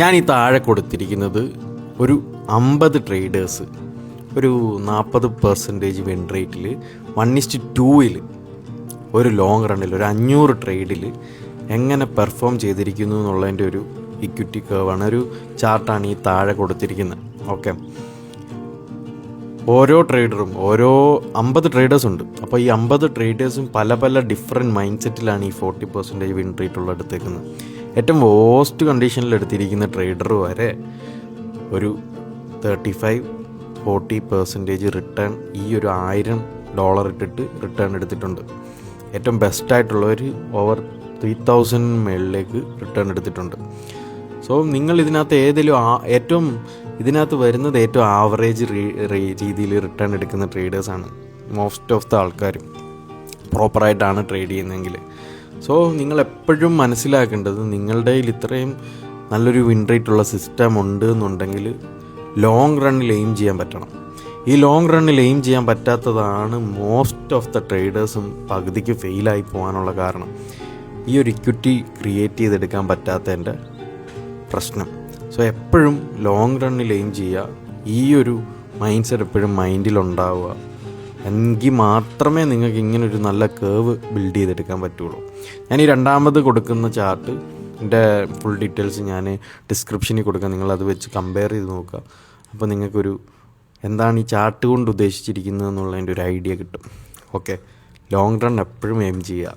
ഞാൻ ഈ താഴെ കൊടുത്തിരിക്കുന്നത് ഒരു 50 ട്രേഡേഴ്സ് ഒരു 40% വിൻ റേറ്റിൽ 1:2 ഒരു ലോങ് റണ്ണിൽ ഒരു 500 ട്രേഡിൽ എങ്ങനെ പെർഫോം ചെയ്തിരിക്കുന്നു എന്നുള്ളതിൻ്റെ ഒരു ഇക്വിറ്റി കർവാണ്, ഒരു ചാർട്ടാണ് ഈ താഴെ കൊടുത്തിരിക്കുന്നത്. ഓക്കെ, ഓരോ ട്രേഡറും 50 ട്രേഡേഴ്സ് ഉണ്ട്. അപ്പോൾ ഈ 50 ട്രേഡേഴ്സും പല പല ഡിഫറെൻറ്റ് മൈൻഡ് സെറ്റിലാണ് ഈ 40% വിൻ റേറ്റ് ഉള്ള എടുത്തേക്കുന്നത്. ഏറ്റവും വേസ്റ്റ് കണ്ടീഷനിൽ എടുത്തിരിക്കുന്ന ട്രേഡർ വരെ ഒരു 35-40% റിട്ടേൺ ഈ ഒരു $1000 ഇട്ടിട്ട് റിട്ടേൺ എടുത്തിട്ടുണ്ട്. ഏറ്റവും ബെസ്റ്റായിട്ടുള്ളവർ ഓവർ 3000 മേളിലേക്ക് റിട്ടേൺ എടുത്തിട്ടുണ്ട്. സോ നിങ്ങൾ ഇതിനകത്ത് ഏറ്റവും ഇതിനകത്ത് വരുന്നത് ഏറ്റവും ആവറേജ് രീതിയിൽ റിട്ടേൺ എടുക്കുന്ന ട്രേഡേഴ്സാണ് മോസ്റ്റ് ഓഫ് ദ ആൾക്കാരും പ്രോപ്പറായിട്ടാണ് ട്രേഡ് ചെയ്യുന്നതെങ്കിൽ. സോ നിങ്ങൾ എപ്പോഴും മനസ്സിലാക്കേണ്ടത് നിങ്ങളുടെ കയ്യിൽ ഇത്രയും നല്ലൊരു വിൻ റേറ്റ് ഉള്ള സിസ്റ്റം ഉണ്ട് എന്നുണ്ടെങ്കിൽ ലോങ് റണ്ണിൽ എയിം ചെയ്യാൻ പറ്റണം. ഈ ലോങ് റണ്ണിൽ എയിം ചെയ്യാൻ പറ്റാത്തതാണ് മോസ്റ്റ് ഓഫ് ദ ട്രേഡേഴ്സും പകുതിക്ക് ഫെയിലായി പോകാനുള്ള കാരണം. ഈ ഒരു ഇക്വിറ്റി ക്രിയേറ്റ് ചെയ്തെടുക്കാൻ പറ്റാത്തതിൻ്റെ പ്രശ്നം. സോ എപ്പോഴും ലോങ് റണ്ണിൽ എയിം ചെയ്യുക. ഈ ഒരു മൈൻഡ് സെറ്റ് എപ്പോഴും മൈൻഡിലുണ്ടാവുക. എങ്കിൽ മാത്രമേ നിങ്ങൾക്ക് ഇങ്ങനൊരു നല്ല കേവ് ബിൽഡ് ചെയ്തെടുക്കാൻ പറ്റുള്ളൂ. ഞാൻ ഈ രണ്ടാമത് കൊടുക്കുന്ന ചാർട്ട് എൻ്റെ ഫുൾ ഡീറ്റെയിൽസ് ഞാൻ ഡിസ്ക്രിപ്ഷനിൽ കൊടുക്കാം. നിങ്ങളത് വെച്ച് കമ്പയർ ചെയ്ത് നോക്കുക. അപ്പോൾ നിങ്ങൾക്കൊരു എന്താണ് ഈ ചാർട്ട് കൊണ്ട് ഉദ്ദേശിച്ചിരിക്കുന്നത് എന്നുള്ളതിൻ്റെ ഒരു ഐഡിയ കിട്ടും. ഓക്കെ, ലോങ് റൺ എപ്പോഴും എയിം ചെയ്യുക.